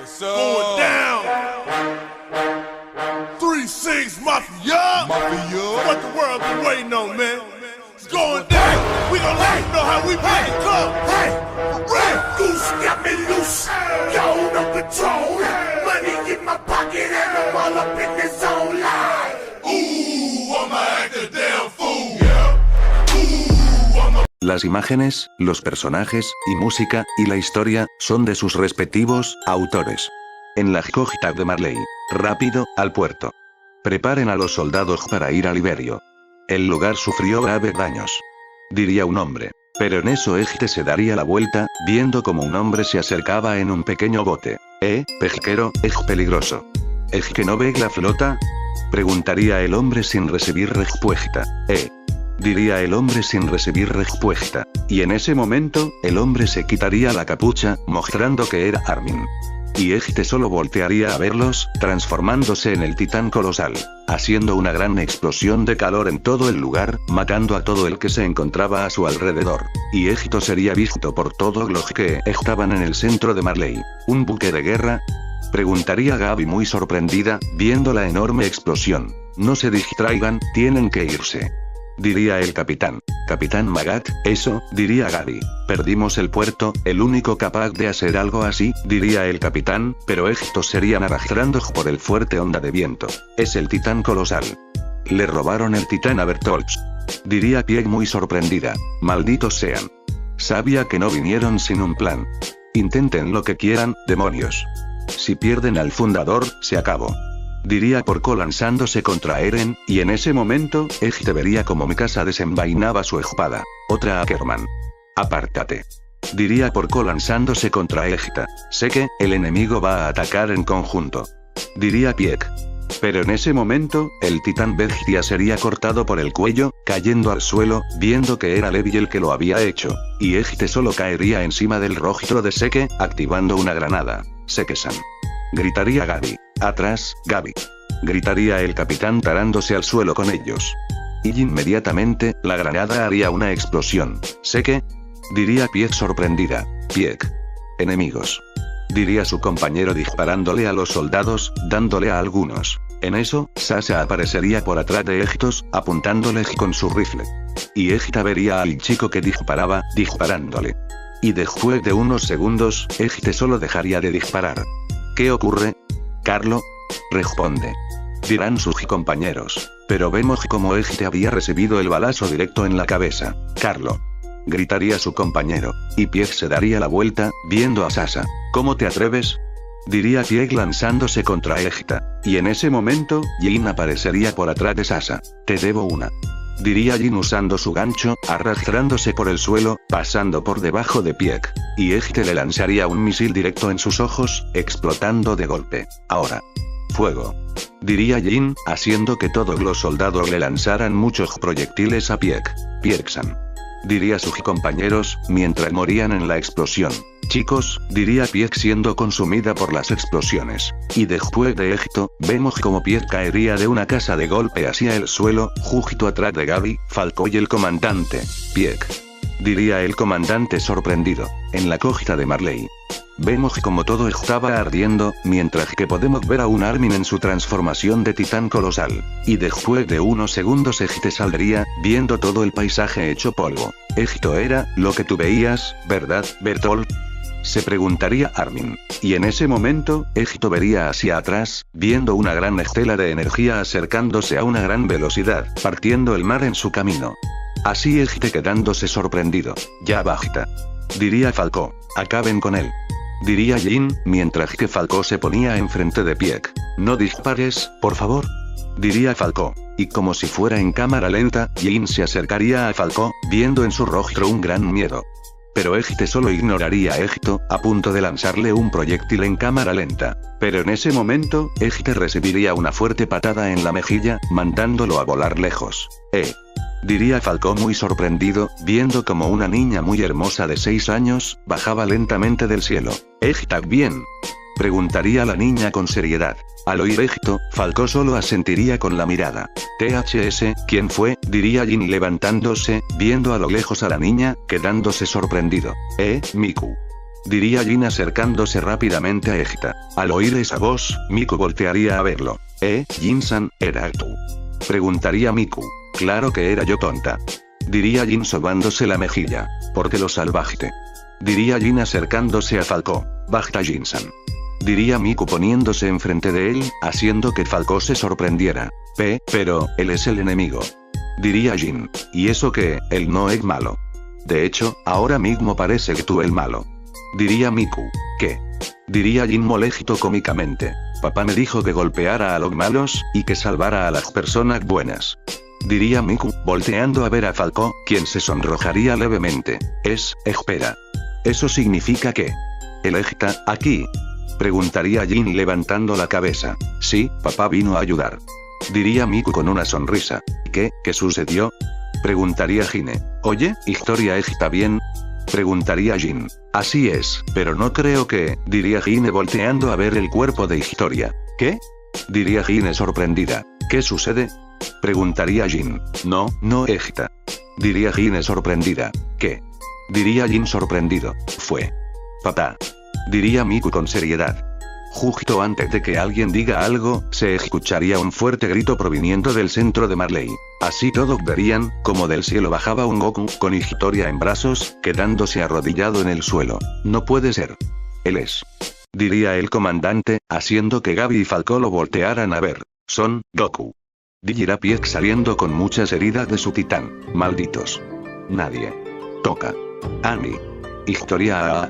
Going down. 3-6 Mafia. What the world been waiting on, man. It's going down. We gon' let you know how we make it come. Red Goose got me loose. Yo, no control. Money in my pocket and I'm all up in the zone line. Ooh, I'ma act a damn fool. Las imágenes, los personajes, y música, y la historia, son de sus respectivos autores. En la cogita de Marley. Rápido, al puerto. Preparen a los soldados para ir a Liberio. El lugar sufrió graves daños. Diría un hombre. Pero en eso Egte se daría la vuelta, viendo como un hombre se acercaba en un pequeño bote. Pesquero, es peligroso. ¿Es que no ve la flota? Preguntaría el hombre sin recibir respuesta. Diría el hombre sin recibir respuesta. Y en ese momento, el hombre se quitaría la capucha, mostrando que era Armin. Y Egte solo voltearía a verlos, transformándose en el titán colosal, haciendo una gran explosión de calor en todo el lugar, matando a todo el que se encontraba a su alrededor. Y Egto sería visto por todos los que estaban en el centro de Marley. ¿Un buque de guerra? Preguntaría Gaby muy sorprendida, viendo la enorme explosión. No se distraigan, tienen que irse. Diría el capitán. Capitán Magat, eso, diría Gaby. Perdimos el puerto, el único capaz de hacer algo así, diría el capitán, pero estos serían arrastrando por el fuerte onda de viento. Es el titán colosal. Le robaron el titán a Bertolds. Diría Pieck muy sorprendida. Malditos sean. Sabía que no vinieron sin un plan. Intenten lo que quieran, demonios. Si pierden al fundador, se acabó. Diría Porco lanzándose contra Eren, y en ese momento, Egte vería como Mikasa desenvainaba su espada. Otra Ackerman. Apártate. Diría Porco lanzándose contra Egta. Sé que, el enemigo va a atacar en conjunto. Diría Pieck. Pero en ese momento, el titán Vegeta sería cortado por el cuello, cayendo al suelo, viendo que era Levi el que lo había hecho. Y Egte solo caería encima del rostro de Seke, activando una granada. Seke-san. Gritaría Gaby. Atrás, Gaby. Gritaría el capitán tarándose al suelo con ellos. Y inmediatamente, la granada haría una explosión. ¿Seke? Diría Pieck sorprendida. Pieck. Enemigos. Diría su compañero disparándole a los soldados, dándole a algunos. En eso, Sasha aparecería por atrás de Egtos, apuntándole con su rifle. Y Egta vería al chico que disparaba, disparándole. Y después de unos segundos, Egte solo dejaría de disparar. ¿Qué ocurre? Carlo. Responde. Dirán sus compañeros. Pero vemos como Egte había recibido el balazo directo en la cabeza. Carlo. Gritaría su compañero. Y Pieck se daría la vuelta, viendo a Sasha. ¿Cómo te atreves? Diría Pieck lanzándose contra Egta. Y en ese momento, Jin aparecería por atrás de Sasha. Te debo una. Diría Jin usando su gancho, arrastrándose por el suelo, pasando por debajo de Pieck. Y Egte le lanzaría un misil directo en sus ojos, explotando de golpe. Ahora. Fuego. Diría Jin, haciendo que todos los soldados le lanzaran muchos proyectiles a Pieck. Pieck-san. Diría sus compañeros, mientras morían en la explosión. Chicos, diría Pieck siendo consumida por las explosiones. Y después de esto, vemos como Pieck caería de una casa de golpe hacia el suelo, justo atrás de Gaby, Falco y el comandante. Pieck. Diría el comandante sorprendido. En la cogita de Marley. Vemos como todo estaba ardiendo, mientras que podemos ver a un Armin en su transformación de titán colosal. Y después de unos segundos Egte saldría, viendo todo el paisaje hecho polvo. Esto era, lo que tú veías, ¿verdad, Bertolt? Se preguntaría Armin. Y en ese momento, Egto vería hacia atrás, viendo una gran estela de energía acercándose a una gran velocidad, partiendo el mar en su camino. Así Egte quedándose sorprendido. Ya basta. Diría Falco. Acaben con él. Diría Jin, mientras que Falco se ponía enfrente de Pieck. No dispares, por favor. Diría Falco. Y como si fuera en cámara lenta, Jin se acercaría a Falco, viendo en su rostro un gran miedo. Pero Egte solo ignoraría a Egto, a punto de lanzarle un proyectil en cámara lenta. Pero en ese momento, Egte recibiría una fuerte patada en la mejilla, mandándolo a volar lejos. Diría Falco muy sorprendido, viendo como una niña muy hermosa de 6 años, bajaba lentamente del cielo. ¿Está bien? Preguntaría la niña con seriedad. Al oír esto, Falco solo asentiría con la mirada. THS, ¿quién fue? Diría Jin levantándose, viendo a lo lejos a la niña, quedándose sorprendido. Miku. Diría Jin acercándose rápidamente a Ejita. Al oír esa voz, Miku voltearía a verlo. Jin-san, ¿era tú? Preguntaría Miku. Claro que era yo, tonta. Diría Jin sobándose la mejilla. ¿Por qué lo salvaste? Diría Jin acercándose a Falco. Basta, Jin-san. Diría Miku poniéndose enfrente de él, haciendo que Falco se sorprendiera. Pero, él es el enemigo. Diría Jin. ¿Y eso que, él no es malo? De hecho, ahora mismo parece que tú el malo. Diría Miku. ¿Qué? Diría Jin molesto cómicamente. Papá me dijo que golpeara a los malos, y que salvara a las personas buenas. Diría Miku, volteando a ver a Falco, quien se sonrojaría levemente. Espera. ¿Eso significa que el Ejita, aquí? Preguntaría Jin levantando la cabeza. Sí, papá vino a ayudar. Diría Miku con una sonrisa. ¿Qué sucedió? Preguntaría Jine. Oye, ¿Historia está bien? Preguntaría Jin. Así es, pero no creo que, diría Jine volteando a ver el cuerpo de Historia. ¿Qué? Diría Jine sorprendida. ¿Qué sucede? Preguntaría Jin. No, Ejita. Diría Jine sorprendida. ¿Qué? Diría Jin sorprendido. Fue papá. Diría Miku con seriedad. Justo antes de que alguien diga algo, se escucharía un fuerte grito proviniendo del centro de Marley. Así todos verían, como del cielo bajaba un Goku, con Historia en brazos, quedándose arrodillado en el suelo. No puede ser. Él es. Diría el comandante, haciendo que Gabi y Falco lo voltearan a ver. Son Goku. Digirapiek saliendo con muchas heridas de su titán. Malditos. Nadie toca a mí. Historia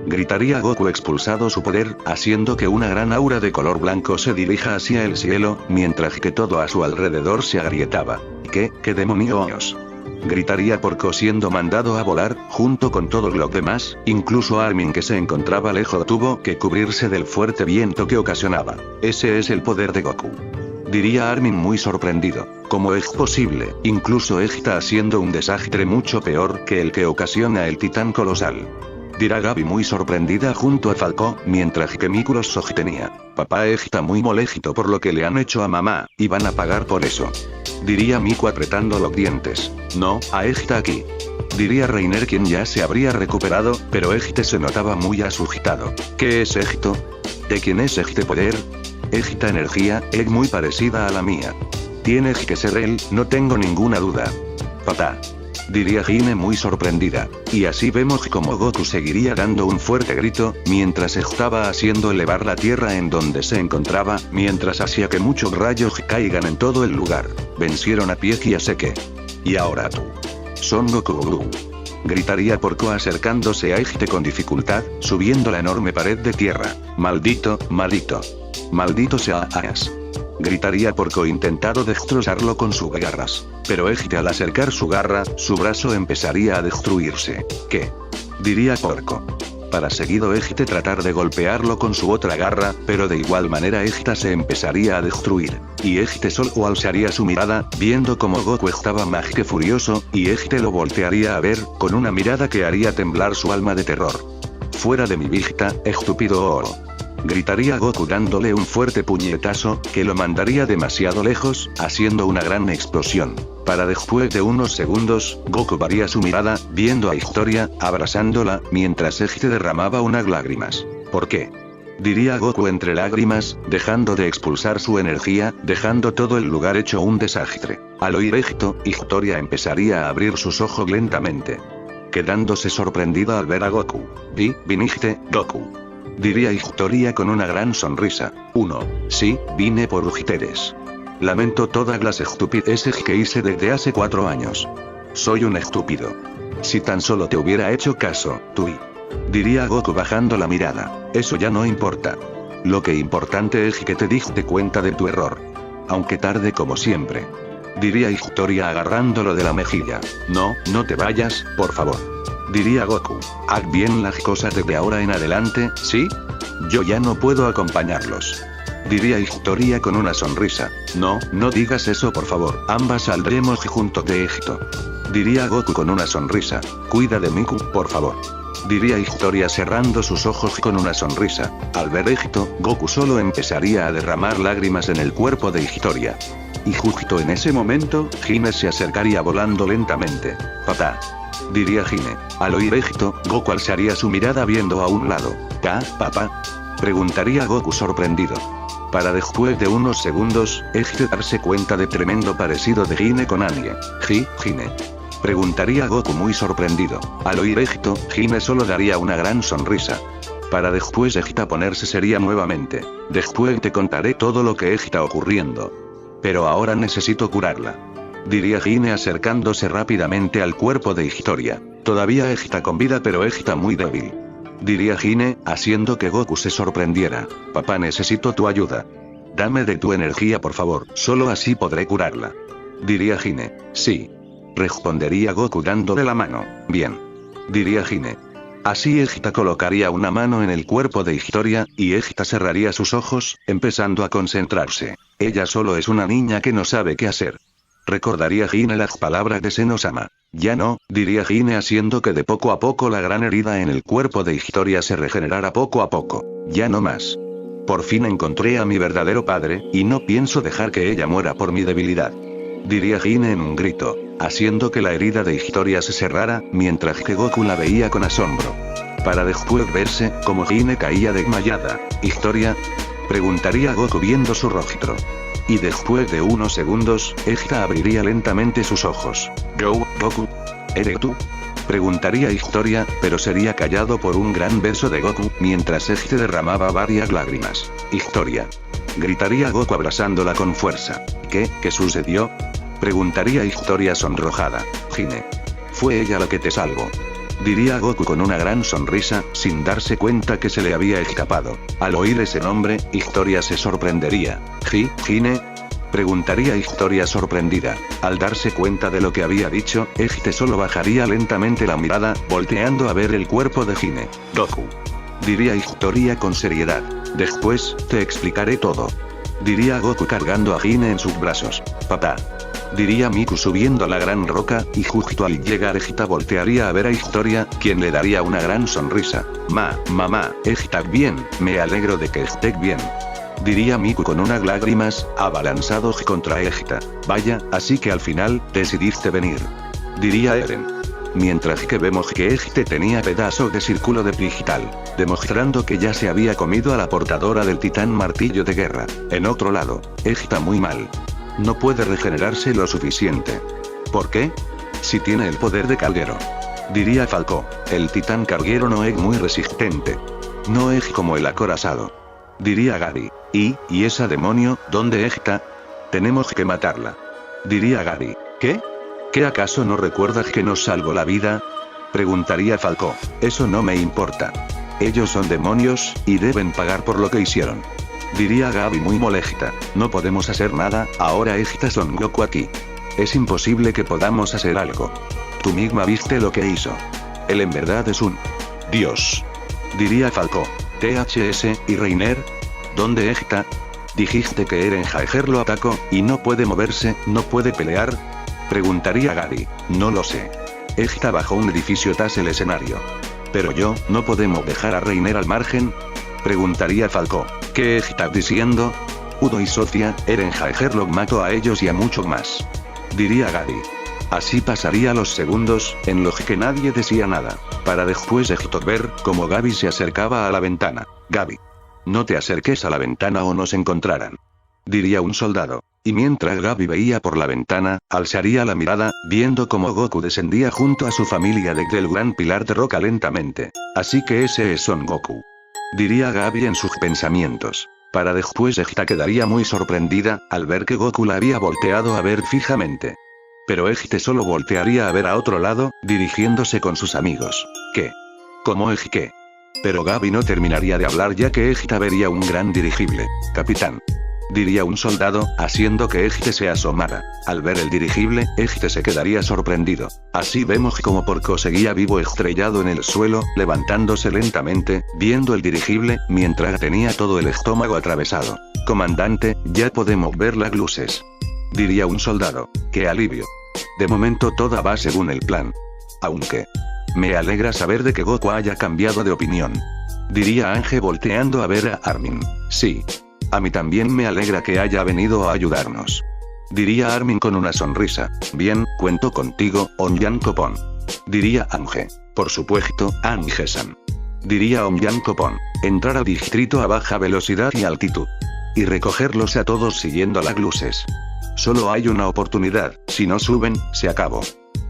gritaría Goku expulsado su poder, haciendo que una gran aura de color blanco se dirija hacia el cielo, mientras que todo a su alrededor se agrietaba. ¿Qué demonios? Gritaría Porco siendo mandado a volar, junto con todos los demás, incluso Armin que se encontraba lejos tuvo que cubrirse del fuerte viento que ocasionaba. Ese es el poder de Goku. Diría Armin muy sorprendido. ¿Cómo es posible? Incluso está haciendo un desastre mucho peor que el que ocasiona el titán colosal. Dirá Gabi muy sorprendida junto a Falco, mientras que Miku los sostenía. Papá está muy molesto por lo que le han hecho a mamá, y van a pagar por eso. Diría Miku apretando los dientes. No, a está aquí. Diría Reiner quien ya se habría recuperado, pero Egite se notaba muy asustado. ¿Qué es esto? ¿De quién es este poder? Esta energía, es muy parecida a la mía. Tiene que ser él, no tengo ninguna duda. Papá. Diría Jine muy sorprendida. Y así vemos como Goku seguiría dando un fuerte grito, mientras estaba haciendo elevar la tierra en donde se encontraba, mientras hacía que muchos rayos caigan en todo el lugar. Vencieron a Piek y a Seke. Y ahora tú. Son Goku. Gritaría Porco acercándose a Egite con dificultad, subiendo la enorme pared de tierra. Maldito. Maldito seas. Gritaría Porco intentando destrozarlo con sus garras. Pero Egite al acercar su garra, su brazo empezaría a destruirse. ¿Qué? Diría Porco. Para seguido Egite tratar de golpearlo con su otra garra, pero de igual manera Egita se empezaría a destruir. Y Egite solo alzaría su mirada, viendo como Goku estaba más que furioso, y Egite lo voltearía a ver, con una mirada que haría temblar su alma de terror. Fuera de mi vista, estúpido. Gritaría Goku dándole un fuerte puñetazo, que lo mandaría demasiado lejos, haciendo una gran explosión. Para después de unos segundos, Goku varía su mirada, viendo a Historia, abrazándola, mientras Egite derramaba unas lágrimas. ¿Por qué? Diría Goku entre lágrimas, dejando de expulsar su energía, dejando todo el lugar hecho un desastre. Al oír esto, Historia empezaría a abrir sus ojos lentamente, quedándose sorprendida al ver a Goku. ¿Viniste, Goku? Diría Historia con una gran sonrisa. Sí, vine por ustedes. Lamento todas las estupideces que hice desde hace 4 años. Soy un estúpido. Si tan solo te hubiera hecho caso, tú. Diría Goku bajando la mirada. Eso ya no importa. Lo que importante es que te diste cuenta de tu error. Aunque tarde como siempre. Diría Historia agarrándolo de la mejilla. No te vayas, por favor. Diría Goku. Haz bien las cosas desde ahora en adelante, ¿sí? Yo ya no puedo acompañarlos. Diría Historia con una sonrisa. No digas eso por favor. Ambas saldremos juntos de Egito. Diría Goku con una sonrisa. Cuida de Miku, por favor. Diría Historia cerrando sus ojos con una sonrisa. Al ver Egito, Goku solo empezaría a derramar lágrimas en el cuerpo de Historia. Y justo en ese momento, Hime se acercaría volando lentamente. Papá. Diría Hine. Al oír esto, Goku alzaría su mirada viendo a un lado. ¿Qué, papá? Preguntaría Goku sorprendido. Para después de unos segundos, Egite darse cuenta de tremendo parecido de Hine con Anye. Hine. Preguntaría Goku muy sorprendido. Al oír esto, Hine solo daría una gran sonrisa. Para después Egita ponerse seria nuevamente. Después te contaré todo lo que está ocurriendo. Pero ahora necesito curarla. Diría Hine acercándose rápidamente al cuerpo de Historia. Todavía está con vida pero está muy débil. Diría Hine, haciendo que Goku se sorprendiera. Papá, necesito tu ayuda. Dame de tu energía por favor, solo así podré curarla. Diría Hine. Sí. Respondería Goku dándole la mano. Bien. Diría Hine. Así Egita colocaría una mano en el cuerpo de Historia, y Egita cerraría sus ojos, empezando a concentrarse. Ella solo es una niña que no sabe qué hacer. Recordaría Hine las palabras de Seno-sama. Ya no, diría Hine haciendo que de poco a poco la gran herida en el cuerpo de Historia se regenerara poco a poco. Ya no más. Por fin encontré a mi verdadero padre, y no pienso dejar que ella muera por mi debilidad. Diría Hine en un grito, haciendo que la herida de Historia se cerrara, mientras que Goku la veía con asombro. Para después verse, como Hine caía desmayada. ¿Historia? Preguntaría Goku viendo su rostro. Y después de unos segundos, Egita abriría lentamente sus ojos. Goku. ¿Eres tú? Preguntaría Historia, pero sería callado por un gran beso de Goku, mientras Egita derramaba varias lágrimas. Historia. Gritaría Goku abrazándola con fuerza. ¿Qué sucedió? Preguntaría Historia sonrojada. Hine. Fue ella la que te salvó. Diría Goku con una gran sonrisa, sin darse cuenta que se le había escapado. Al oír ese nombre, Historia se sorprendería. ¿Hine? Preguntaría Historia sorprendida. Al darse cuenta de lo que había dicho, Egite solo bajaría lentamente la mirada, volteando a ver el cuerpo de Hine. Goku. Diría Historia con seriedad. Después, te explicaré todo. Diría Goku cargando a Hine en sus brazos. Papá. Diría Miku subiendo la gran roca, y justo al llegar Egita voltearía a ver a Historia, quien le daría una gran sonrisa. Mamá, ¿estás bien? Me alegro de que estés bien. Diría Miku con unas lágrimas, abalanzados contra Egita. Vaya, así que al final, decidiste venir. Diría Eren. Mientras que vemos que Egite tenía pedazos de círculo de digital, demostrando que ya se había comido a la portadora del titán martillo de guerra. En otro lado, Egita muy mal. No puede regenerarse lo suficiente. ¿Por qué? Si tiene el poder de carguero. Diría Falco, el titán carguero no es muy resistente. No es como el acorazado. Diría Gary. ¿Y esa demonio, dónde está? Tenemos que matarla. Diría Gary. ¿Qué? ¿Qué acaso no recuerdas que nos salvó la vida? Preguntaría Falco. Eso no me importa. Ellos son demonios, y deben pagar por lo que hicieron. Diría Gaby muy molesta. No podemos hacer nada, ahora está Son Goku aquí. Es imposible que podamos hacer algo. Tú misma viste lo que hizo. Él en verdad es un dios. Diría Falco. THS, ¿y Reiner? ¿Dónde está? Dijiste que Eren Jaeger lo atacó, y no puede moverse, no puede pelear. Preguntaría Gary. No lo sé. Está bajo un edificio tras el escenario. Pero no podemos dejar a Reiner al margen. Preguntaría Falco. ¿Qué estás diciendo? Udo y Sofía, Eren Jaeger lo mató a ellos y a mucho más. Diría Gary. Así pasaría los segundos, en los que nadie decía nada, para después Hector ver cómo Gaby se acercaba a la ventana. Gaby. No te acerques a la ventana o nos encontrarán. Diría un soldado. Y mientras Gaby veía por la ventana, alzaría la mirada, viendo cómo Goku descendía junto a su familia desde el gran pilar de roca lentamente. Así que ese es Son Goku. Diría Gaby en sus pensamientos. Para después Egita quedaría muy sorprendida, al ver que Goku la había volteado a ver fijamente. Pero Egite solo voltearía a ver a otro lado, dirigiéndose con sus amigos. ¿Qué? ¿Cómo Egite? Pero Gaby no terminaría de hablar ya que Egita vería un gran dirigible. Capitán. Diría un soldado, haciendo que Egite se asomara. Al ver el dirigible, Egite se quedaría sorprendido. Así vemos como Porco seguía vivo estrellado en el suelo, levantándose lentamente, viendo el dirigible, mientras tenía todo el estómago atravesado. Comandante, ya podemos ver las luces. Diría un soldado. ¡Qué alivio! De momento todo va según el plan. Aunque me alegra saber de que Goku haya cambiado de opinión. Diría Ange volteando a ver a Armin. Sí. A mí también me alegra que haya venido a ayudarnos. Diría Armin con una sonrisa. Bien, cuento contigo, Onyan Copón. Diría Ange. Por supuesto, Ange-san. Diría Onyankopon. Entrar al distrito a baja velocidad y altitud. Y recogerlos a todos siguiendo las luces. Solo hay una oportunidad, si no suben, se acabó.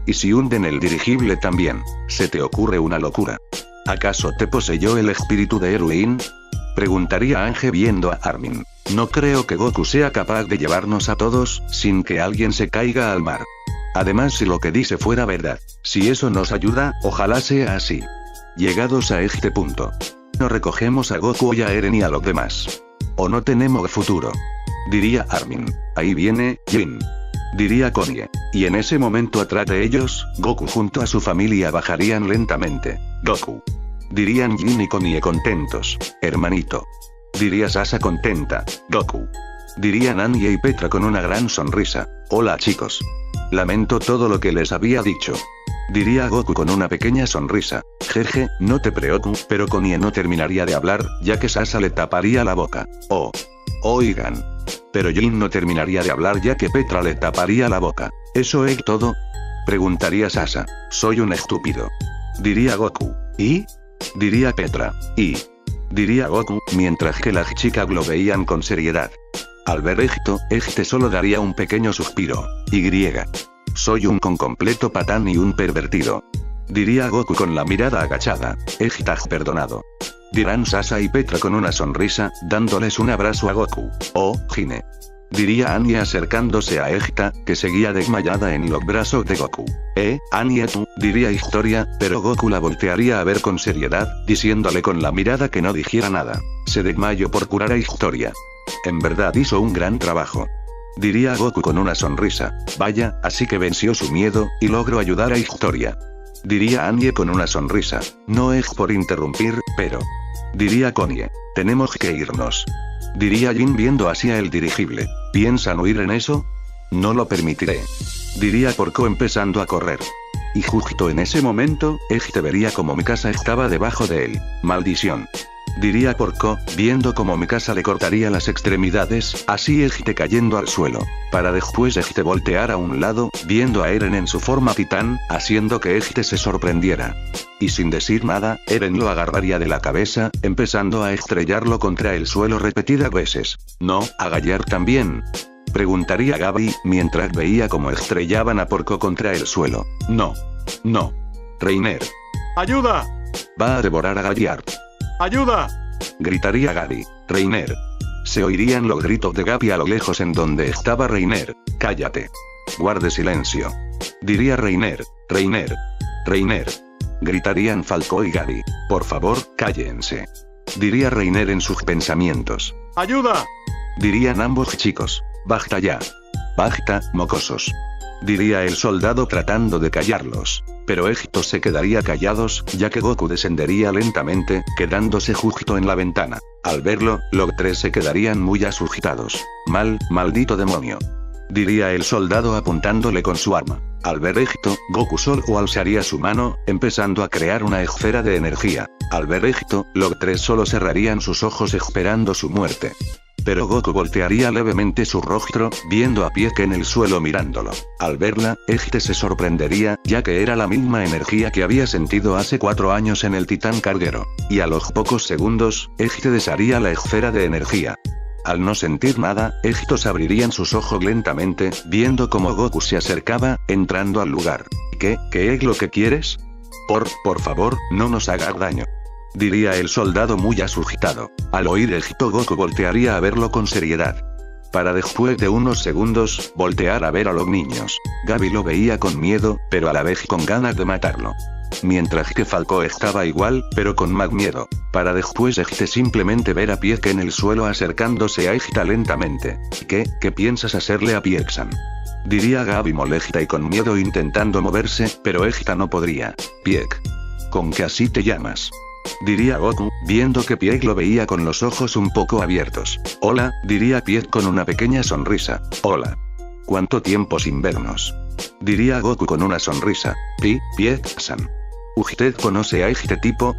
Y si hunden el dirigible también, ¿se te ocurre una locura? ¿Acaso te poseyó el espíritu de Eruin? Preguntaría Ange viendo a Armin. No creo que Goku sea capaz de llevarnos a todos, sin que alguien se caiga al mar. Además, si lo que dice fuera verdad, si eso nos ayuda, ojalá sea así. Llegados a este punto, no recogemos a Goku y a Eren y a los demás. O no tenemos futuro. Diría Armin. Ahí viene Jin. Diría Konie. Y en ese momento atrás de ellos, Goku junto a su familia bajarían lentamente. Goku. Dirían Jin y Konie contentos. Hermanito. Diría Sasa contenta. Goku. Dirían Anya y Petra con una gran sonrisa. Hola chicos. Lamento todo lo que les había dicho. Diría Goku con una pequeña sonrisa. Jeje, no te preocupes, pero Konie no terminaría de hablar, ya que Sasa le taparía la boca. Oh. Oigan. Pero Jin no terminaría de hablar ya que Petra le taparía la boca. ¿Eso es todo? Preguntaría Sasa. Soy un estúpido. Diría Goku. ¿Y? Diría Petra. ¿Y? Diría Goku, mientras que las chicas lo veían con seriedad. Al ver esto, este solo daría un pequeño suspiro. Y. Soy un con completo patán y un pervertido. Diría Goku con la mirada agachada. Perdonado. Dirán Sasa y Petra con una sonrisa, dándoles un abrazo a Goku. Oh, Gine. Diría Anya acercándose a Egta, que seguía desmayada en los brazos de Goku. Anya tú, diría Historia, pero Goku la voltearía a ver con seriedad, diciéndole con la mirada que no dijera nada. Se desmayó por curar a Historia. En verdad hizo un gran trabajo. Diría Goku con una sonrisa. Vaya, así que venció su miedo, y logró ayudar a Historia. Diría Anya con una sonrisa. No es por interrumpir, pero... Diría Konie. Tenemos que irnos. Diría Jin viendo hacia el dirigible. ¿Piensan huir en eso? No lo permitiré. Diría Porco empezando a correr. Y justo en ese momento, este vería como Mikasa estaba debajo de él. Maldición. Diría Porco, viendo como Mikasa le cortaría las extremidades, así este cayendo al suelo. Para después este voltear a un lado, viendo a Eren en su forma titán, haciendo que este se sorprendiera. Y sin decir nada, Eren lo agarraría de la cabeza, empezando a estrellarlo contra el suelo repetidas veces. ¿No, a Gallar también? Preguntaría Gaby, mientras veía cómo estrellaban a Porco contra el suelo. No. No. Reiner. ¡Ayuda! Va a devorar a Gallar. ¡Ayuda! Gritaría Gaby. Reiner. Se oirían los gritos de Gaby a lo lejos en donde estaba Reiner. Cállate. Guarde silencio. Diría Reiner. Reiner. Reiner. Gritarían Falco y Gaby. Por favor, cállense. Diría Reiner en sus pensamientos. ¡Ayuda! Dirían ambos chicos. Basta ya. Basta, mocosos. Diría el soldado tratando de callarlos. Pero estos se quedaría callados, ya que Goku descendería lentamente, quedándose justo en la ventana. Al verlo, los tres se quedarían muy asustados. Maldito demonio. Diría el soldado apuntándole con su arma. Al ver esto, Goku solo alzaría su mano, empezando a crear una esfera de energía. Al ver esto, los tres solo cerrarían sus ojos esperando su muerte. Pero Goku voltearía levemente su rostro, viendo a Pieck en el suelo mirándolo. Al verla, este se sorprendería, ya que era la misma energía que había sentido hace 4 años en el titán carguero. Y a los pocos segundos, este desharía la esfera de energía. Al no sentir nada, estos abrirían sus ojos lentamente, viendo cómo Goku se acercaba, entrando al lugar. ¿Qué es lo que quieres? Por favor, no nos hagas daño. Diría el soldado muy asustado. Al oír esto, Goku voltearía a verlo con seriedad. Para después de unos segundos, voltear a ver a los niños. Gaby lo veía con miedo, pero a la vez con ganas de matarlo. Mientras que Falco estaba igual, pero con más miedo. Para después simplemente ver a Pieck en el suelo acercándose a Egta lentamente. ¿Qué piensas hacerle a Pieck-san? Diría Gaby molesta y con miedo intentando moverse, pero Egta no podría. Pieck. ¿Con qué así te llamas? Diría Goku, viendo que Pieck lo veía con los ojos un poco abiertos. Hola, diría Pieck con una pequeña sonrisa. Hola. ¿Cuánto tiempo sin vernos? Diría Goku con una sonrisa. Pieck-san. ¿Usted conoce a este tipo?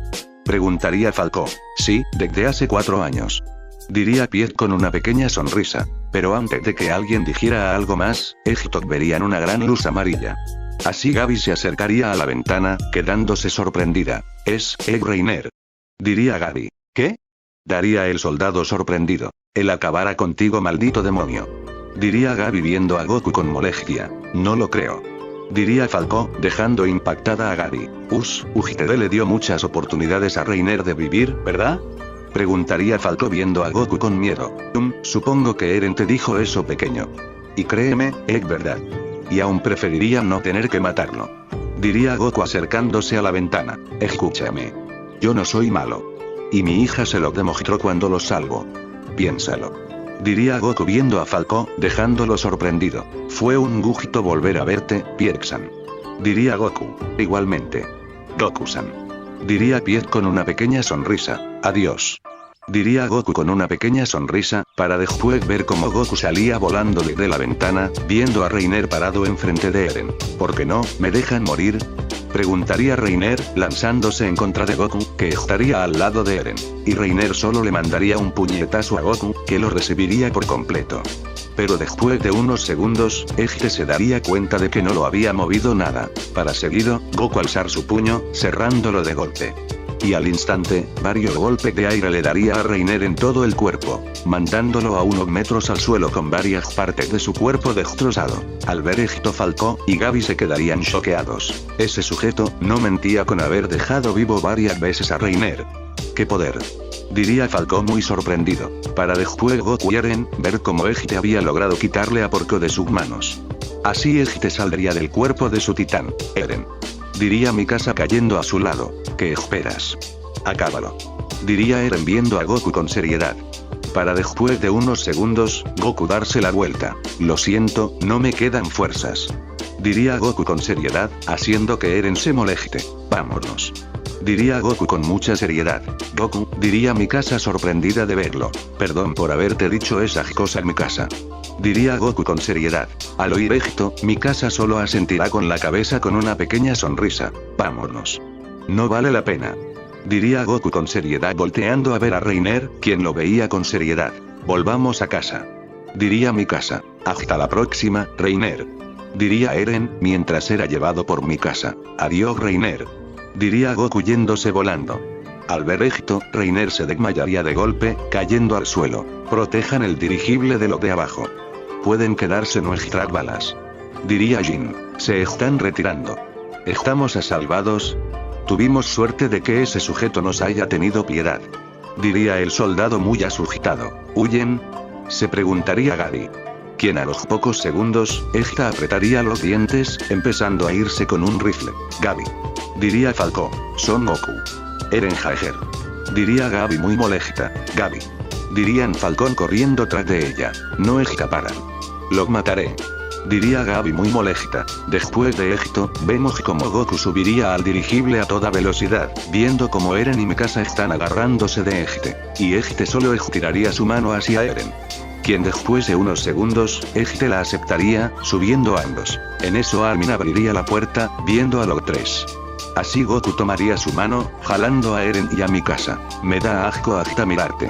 Preguntaría Falco. Sí, desde hace 4 años. Diría Pieck con una pequeña sonrisa. Pero antes de que alguien dijera algo más, estos verían una gran luz amarilla. Así Gaby se acercaría a la ventana, quedándose sorprendida. Es Reiner. Diría Gaby. ¿Qué? Daría el soldado sorprendido. Él acabará contigo, maldito demonio. Diría Gaby viendo a Goku con molestia. No lo creo. Diría Falco, dejando impactada a Gaby. Ugitede le dio muchas oportunidades a Reiner de vivir, ¿verdad? Preguntaría Falco viendo a Goku con miedo. Supongo que Eren te dijo eso, pequeño. Y créeme, es verdad. Y aún preferiría no tener que matarlo. Diría Goku acercándose a la ventana. Escúchame. Yo no soy malo. Y mi hija se lo demostró cuando lo salvo. Piénsalo. Diría Goku viendo a Falco, dejándolo sorprendido. Fue un gusto volver a verte, Pierre-san. Diría Goku. Igualmente. Goku-san. Diría Pierre con una pequeña sonrisa. Adiós. Diría Goku con una pequeña sonrisa, para después ver cómo Goku salía volando desde la ventana, viendo a Reiner parado enfrente de Eren. ¿Por qué no me dejan morir? Preguntaría Reiner, lanzándose en contra de Goku, que estaría al lado de Eren. Y Reiner solo le mandaría un puñetazo a Goku, que lo recibiría por completo. Pero después de unos segundos, este se daría cuenta de que no lo había movido nada. Para seguido, Goku alzar su puño, cerrándolo de golpe. Y al instante, varios golpes de aire le daría a Reiner en todo el cuerpo, mandándolo a unos metros al suelo con varias partes de su cuerpo destrozado. Al ver esto, Falco y Gaby se quedarían choqueados. Ese sujeto no mentía con haber dejado vivo varias veces a Reiner. ¡Qué poder! Diría Falco muy sorprendido, para después Goku y Eren ver cómo Egite había logrado quitarle a Porco de sus manos. Así Egite saldría del cuerpo de su titán, Eren. Diría Mikasa cayendo a su lado. ¿Qué esperas? Acábalo. Diría Eren viendo a Goku con seriedad. Para después de unos segundos, Goku darse la vuelta. Lo siento, no me quedan fuerzas. Diría Goku con seriedad, haciendo que Eren se moleste. Vámonos. Diría Goku con mucha seriedad. Goku, diría Mikasa sorprendida de verlo. Perdón por haberte dicho esas cosas, Mikasa. Diría Goku con seriedad. Al oír esto, Mikasa solo asentirá con la cabeza con una pequeña sonrisa. Vámonos. No vale la pena. Diría Goku con seriedad volteando a ver a Reiner, quien lo veía con seriedad. Volvamos a casa. Diría Mikasa. Hasta la próxima, Reiner. Diría Eren, mientras era llevado por Mikasa. Adiós, Reiner. Diría Goku yéndose volando. Al ver esto, Reiner se desmayaría de golpe, cayendo al suelo. Protejan el dirigible de lo de abajo. Pueden quedarse nuestras balas. Diría Jin. Se están retirando. ¿Estamos a salvados? Tuvimos suerte de que ese sujeto nos haya tenido piedad. Diría el soldado muy asustado. ¿Huyen? Se preguntaría Gaby. Quien a los pocos segundos, esta apretaría los dientes, empezando a irse con un rifle. Gaby. Diría Falco. Son Goku. Eren Jaeger. Diría Gaby muy molesta. Gaby. Dirían Falcón corriendo tras de ella. No escaparán. Los mataré. Diría Gaby muy molesta. Después de esto, vemos como Goku subiría al dirigible a toda velocidad, viendo como Eren y Mikasa están agarrándose de Egite. Y Egite solo estiraría su mano hacia Eren, quien después de unos segundos, Egite la aceptaría, subiendo a ambos. En eso Armin abriría la puerta, viendo a los tres. Así Goku tomaría su mano, jalando a Eren y a Mikasa. Me da asco hasta mirarte.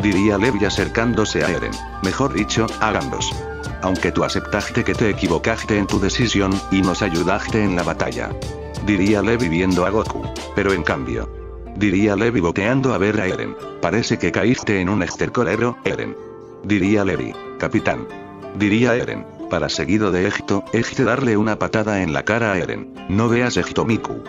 Diría Levi acercándose a Eren. Mejor dicho, a ambos. Aunque tú aceptaste que te equivocaste en tu decisión, y nos ayudaste en la batalla. Diría Levi viendo a Goku. Pero en cambio. Diría Levi boteando a ver a Eren. Parece que caíste en un estercolero, Eren. Diría Levi. Capitán. Diría Eren. Para seguido de esto, Egite darle una patada en la cara a Eren. No veas esto, Miku.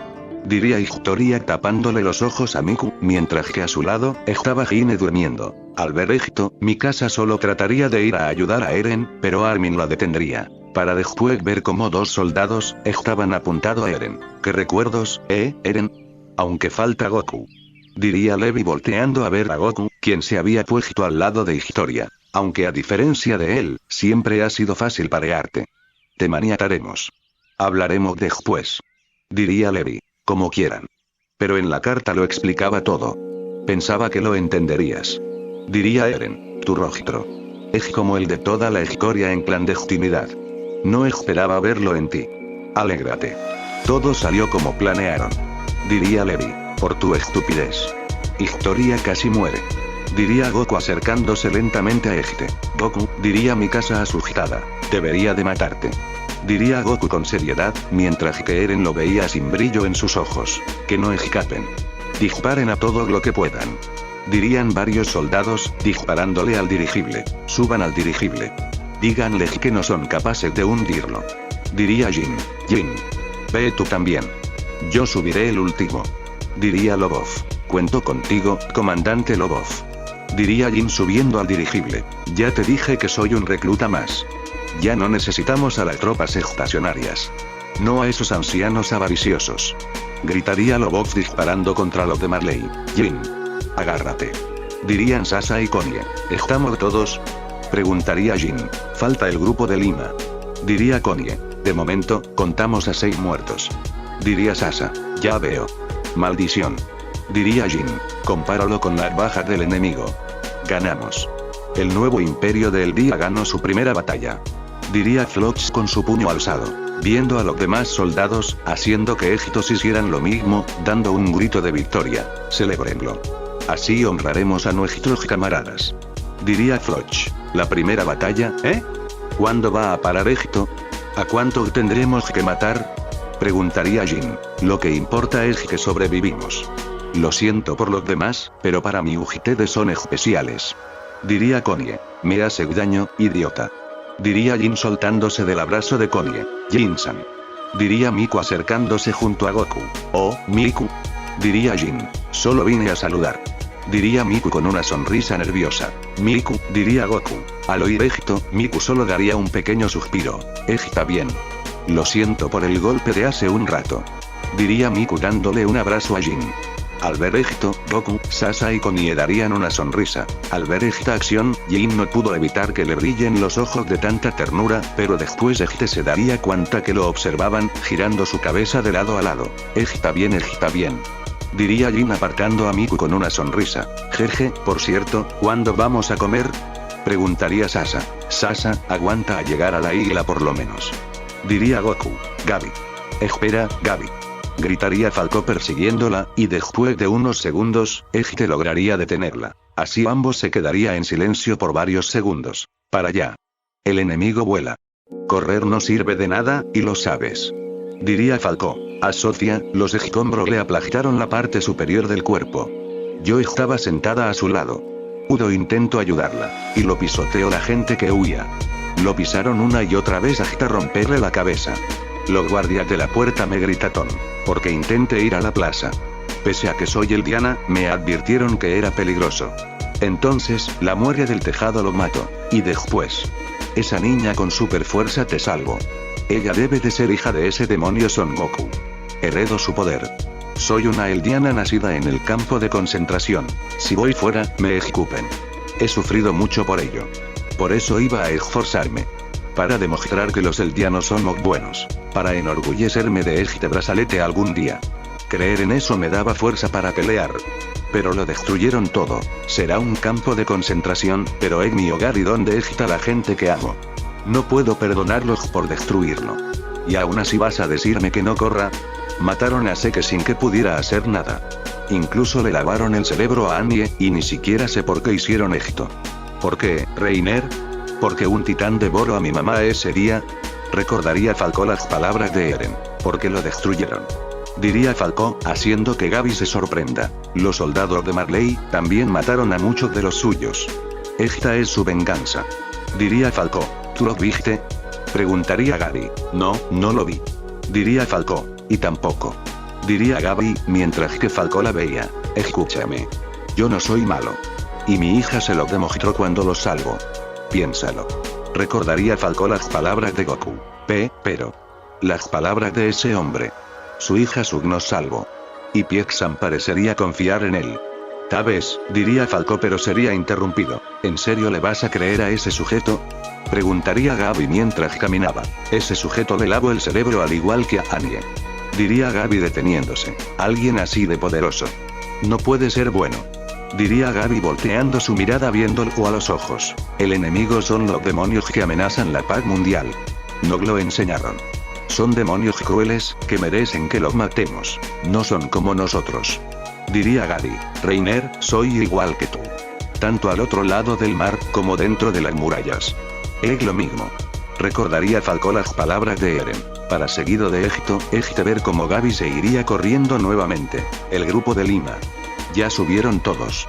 Diría Historia tapándole los ojos a Miku, mientras que a su lado, estaba Hine durmiendo. Al ver esto, Mikasa solo trataría de ir a ayudar a Eren, pero Armin la detendría. Para después ver cómo dos soldados, estaban apuntando a Eren. ¿Qué recuerdos, Eren? Aunque falta Goku. Diría Levi volteando a ver a Goku, quien se había puesto al lado de Historia. Aunque a diferencia de él, siempre ha sido fácil parearte. Te maniataremos. Hablaremos después. Diría Levi. Como quieran. Pero en la carta lo explicaba todo. Pensaba que lo entenderías. Diría Eren. Tu rostro es como el de toda la historia en clandestinidad. No esperaba verlo en ti. Alégrate. Todo salió como planearon. Diría Levi. Por tu estupidez. Historia casi muere. Diría Goku acercándose lentamente a Egite. Goku, diría Mikasa asustada. Debería de matarte. Diría Goku con seriedad, mientras que Eren lo veía sin brillo en sus ojos. Que no escapen. Disparen a todo lo que puedan. Dirían varios soldados, disparándole al dirigible. Suban al dirigible. Díganle que no son capaces de hundirlo. Diría Jin. Jin. Ve tú también. Yo subiré el último. Diría Lobov. Cuento contigo, comandante Lobov. Diría Jin subiendo al dirigible. Ya te dije que soy un recluta más. Ya no necesitamos a las tropas estacionarias. No a esos ancianos avariciosos. Gritaría Lobov disparando contra los de Marley. Jin. Agárrate. Dirían Sasa y Konie. ¿Estamos todos? Preguntaría Jin. Falta el grupo de Lima. Diría Konie. De momento, contamos a 6 muertos. Diría Sasa. Ya veo. Maldición. Diría Jin. Compáralo con las bajas del enemigo. Ganamos. El nuevo imperio del día ganó su primera batalla. Diría Flox con su puño alzado, viendo a los demás soldados, haciendo que estos hicieran lo mismo, dando un grito de victoria. Celebrenlo. Así honraremos a nuestros camaradas. Diría Floch. ¿La primera batalla, ¿Cuándo va a parar esto? ¿A cuánto tendremos que matar? Preguntaría Jin. Lo que importa es que sobrevivimos. Lo siento por los demás, pero para mí ustedes son especiales. Diría Konie. Me hace daño, idiota. Diría Jin soltándose del abrazo de Konie. Jin-san. Diría Miku acercándose junto a Goku. Oh, Miku. Diría Jin. Solo vine a saludar. Diría Miku con una sonrisa nerviosa. Miku, diría Goku. Al oír esto, Miku solo daría un pequeño suspiro. Está bien. Lo siento por el golpe de hace un rato. Diría Miku dándole un abrazo a Jin. Al ver esto, Goku, Sasa y Konie darían una sonrisa. Al ver esta acción, Jin no pudo evitar que le brillen los ojos de tanta ternura, pero después se daría cuenta que lo observaban, girando su cabeza de lado a lado. Está bien, diría Jin apartando a Miku con una sonrisa. Jeje, por cierto, ¿cuándo vamos a comer? Preguntaría Sasa. Sasa, aguanta a llegar a la isla por lo menos. Diría Goku. Gabi. Espera, Gabi. Gritaría Falco persiguiéndola, y después de unos segundos, lograría detenerla. Así ambos se quedaría en silencio por varios segundos. Para allá. El enemigo vuela. Correr no sirve de nada, y lo sabes. Diría Falco. A Sofía, los escombros le aplastaron la parte superior del cuerpo. Yo estaba sentada a su lado. Pudo intento ayudarla, y lo pisoteó la gente que huía. Lo pisaron una y otra vez hasta romperle la cabeza. Los guardias de la puerta me gritaron, porque intenté ir a la plaza. Pese a que soy el Diana, me advirtieron que era peligroso. Entonces, la muerte del tejado lo mató. Y después. Esa niña con super fuerza te salvo. Ella debe de ser hija de ese demonio Son Goku. Heredo su poder. Soy una Eldiana nacida en el campo de concentración. Si voy fuera, me escupen. He sufrido mucho por ello. Por eso iba a esforzarme. Para demostrar que los eldianos somos buenos. Para enorgullecerme de este brazalete algún día. Creer en eso me daba fuerza para pelear. Pero lo destruyeron todo. Será un campo de concentración, pero es mi hogar y donde está la gente que amo. No puedo perdonarlos por destruirlo. Y aún así vas a decirme que no corra. Mataron a Seke sin que pudiera hacer nada. Incluso le lavaron el cerebro a Anie, y ni siquiera sé por qué hicieron esto. ¿Por qué, Reiner? ¿Porque un titán devoró a mi mamá ese día? Recordaría Falco las palabras de Eren. Porque lo destruyeron. Diría Falco, haciendo que Gabi se sorprenda. Los soldados de Marley también mataron a muchos de los suyos. Esta es su venganza. Diría Falco. ¿Tú lo viste? Preguntaría Gabi. No, no lo vi. Diría Falco. Y tampoco. Diría Gabi, mientras que Falco la veía. Escúchame. Yo no soy malo. Y mi hija se lo demostró cuando lo salvo. Piénsalo. Recordaría Falco las palabras de Goku. Pero. Las palabras de ese hombre. Su hija Sug nos salvó. Y Piek-san parecería confiar en él. Tal vez, diría Falco, pero sería interrumpido. ¿En serio le vas a creer a ese sujeto? Preguntaría Gabi mientras caminaba. Ese sujeto le lavó el cerebro al igual que a Anie. Diría Gabi deteniéndose. Alguien así de poderoso. No puede ser bueno. Diría Gabi volteando su mirada viéndolo a los ojos. El enemigo son los demonios que amenazan la paz mundial. Nos lo enseñaron. Son demonios crueles, que merecen que los matemos. No son como nosotros. Diría Gabi. Reiner, soy igual que tú. Tanto al otro lado del mar, como dentro de las murallas. Es lo mismo. Recordaría Falcó las palabras de Eren. Para seguido de Egito ver cómo Gaby se iría corriendo nuevamente. El grupo de Lima. Ya subieron todos.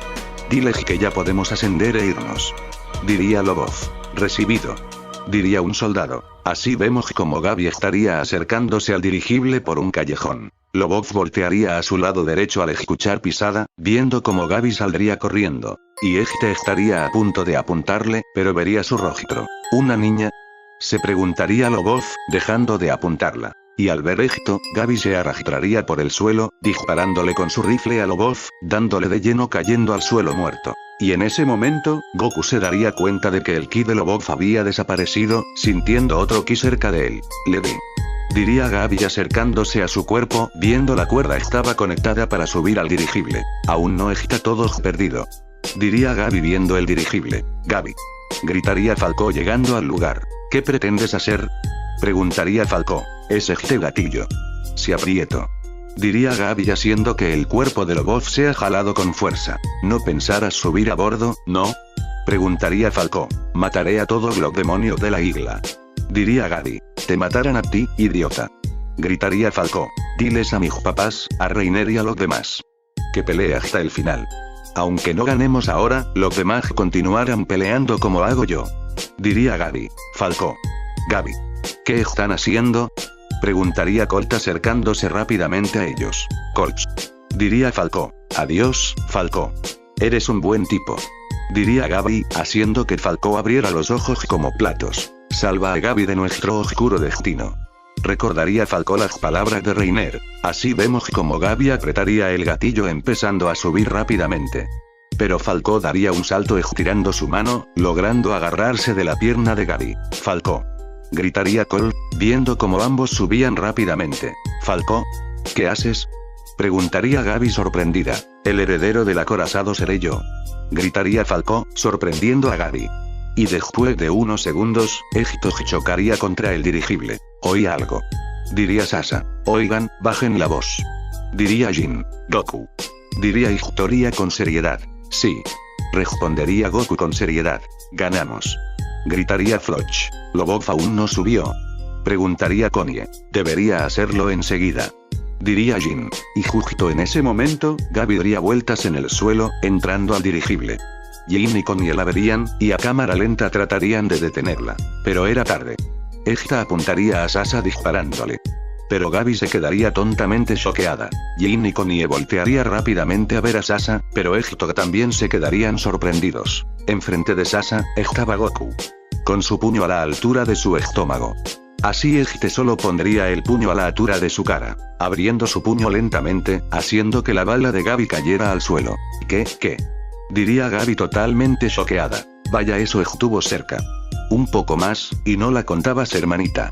Diles que ya podemos ascender e irnos. Diría Lobov. Recibido. Diría un soldado. Así vemos como Gaby estaría acercándose al dirigible por un callejón. Lobov voltearía a su lado derecho al escuchar pisada, viendo como Gaby saldría corriendo. Y Egite estaría a punto de apuntarle, pero vería su rostro. ¿Una niña? Se preguntaría Lobov, dejando de apuntarla. Y al ver Egito, Gaby se arrastraría por el suelo, disparándole con su rifle a Lobov, dándole de lleno cayendo al suelo muerto. Y en ese momento, Goku se daría cuenta de que el ki de Lobov había desaparecido, sintiendo otro ki cerca de él. Le di. Diría Gaby acercándose a su cuerpo, viendo la cuerda estaba conectada para subir al dirigible. Aún no está todo perdido. Diría Gaby viendo el dirigible. Gaby. Gritaría Falcó llegando al lugar. ¿Qué pretendes hacer? Preguntaría Falcó. Es este gatillo. Si aprieto. Diría Gaby haciendo que el cuerpo de Lobov sea jalado con fuerza. ¿No pensarás subir a bordo, no? Preguntaría Falcó. Mataré a todos los demonios de la isla. Diría Gaby. Te matarán a ti, idiota. Gritaría Falcó. Diles a mis papás, a Reiner y a los demás. Que pelee hasta el final. Aunque no ganemos ahora, los demás continuarán peleando como hago yo. Diría Gaby. Falcó. Gaby. ¿Qué están haciendo? Preguntaría Colt acercándose rápidamente a ellos. Colt. Diría Falcó. Adiós, Falcó. Eres un buen tipo. Diría Gaby, haciendo que Falcó abriera los ojos como platos. Salva a Gaby de nuestro oscuro destino. Recordaría Falcó las palabras de Reiner. Así vemos como Gaby apretaría el gatillo empezando a subir rápidamente. Pero Falcó daría un salto estirando su mano, logrando agarrarse de la pierna de Gaby. Falcó. Gritaría Colt, viendo como ambos subían rápidamente. Falcó. ¿Qué haces? Preguntaría Gaby sorprendida. El heredero del acorazado seré yo. Gritaría Falcó, sorprendiendo a Gaby. Y después de unos segundos, Egito chocaría contra el dirigible. Oí algo. Diría Sasa. Oigan, bajen la voz. Diría Jin. Goku. Diría Historia con seriedad. Sí. Respondería Goku con seriedad. Ganamos. Gritaría Floch. Lobov aún no subió. Preguntaría Konie. Debería hacerlo enseguida. Diría Jin. Y justo en ese momento, Gaby daría vueltas en el suelo, entrando al dirigible. Jin y Konie la verían, y a cámara lenta tratarían de detenerla. Pero era tarde. Esta apuntaría a Sasa disparándole. Pero Gaby se quedaría tontamente choqueada. Jin y Konie voltearía rápidamente a ver a Sasa, pero Egito también se quedarían sorprendidos. Enfrente de Sasa, estaba Goku. Con su puño a la altura de su estómago. Así Egite solo pondría el puño a la altura de su cara, abriendo su puño lentamente, haciendo que la bala de Gaby cayera al suelo. ¿Qué? Diría Gaby totalmente choqueada. Vaya, eso estuvo cerca. Un poco más, y no la contabas, hermanita.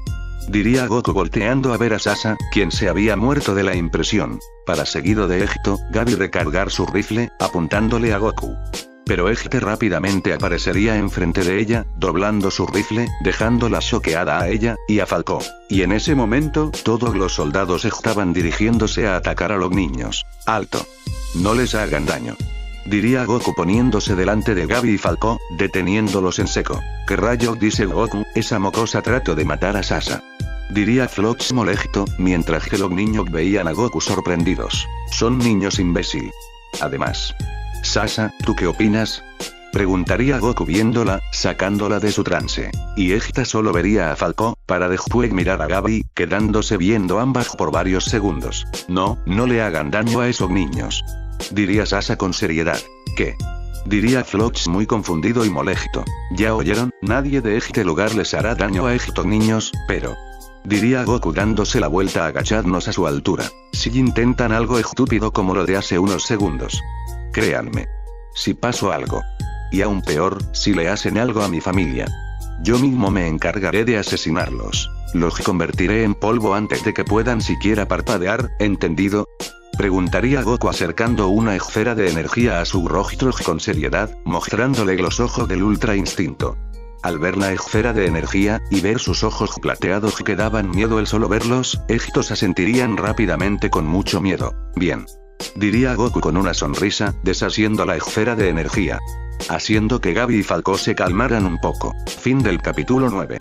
Diría Goku volteando a ver a Sasa, quien se había muerto de la impresión. Para seguido de Egito, Gaby recargar su rifle, apuntándole a Goku. Pero Egite rápidamente aparecería enfrente de ella, doblando su rifle, dejándola choqueada a ella, y a Falcó. Y en ese momento, todos los soldados estaban dirigiéndose a atacar a los niños. ¡Alto! No les hagan daño. Diría Goku poniéndose delante de Gaby y Falcó, deteniéndolos en seco. ¿Qué rayos dice Goku? Esa mocosa trató de matar a Sasa. Diría Flox molesto, mientras que los niños veían a Goku sorprendidos. Son niños imbécil. Además. Sasa, ¿tú qué opinas? Preguntaría Goku viéndola, sacándola de su trance. Y esta solo vería a Falcó, para después mirar a Gaby, quedándose viendo ambas por varios segundos. No le hagan daño a esos niños. Diría Sasa con seriedad. ¿Qué? Diría Flox muy confundido y molesto. ¿Ya oyeron? Nadie de este lugar les hará daño a estos niños, pero... Diría Goku dándose la vuelta agachadnos a su altura. Si intentan algo estúpido como lo de hace unos segundos. Créanme. Si pasó algo. Y aún peor, si le hacen algo a mi familia. Yo mismo me encargaré de asesinarlos. Los convertiré en polvo antes de que puedan siquiera parpadear, ¿entendido? Preguntaría Goku acercando una esfera de energía a su rostro con seriedad, mostrándole los ojos del Ultra Instinto. Al ver la esfera de energía, y ver sus ojos plateados que daban miedo el solo verlos, estos se sentirían rápidamente con mucho miedo. Bien. Diría Goku con una sonrisa, deshaciendo la esfera de energía. Haciendo que Gaby y Falcó se calmaran un poco. Fin del capítulo 9.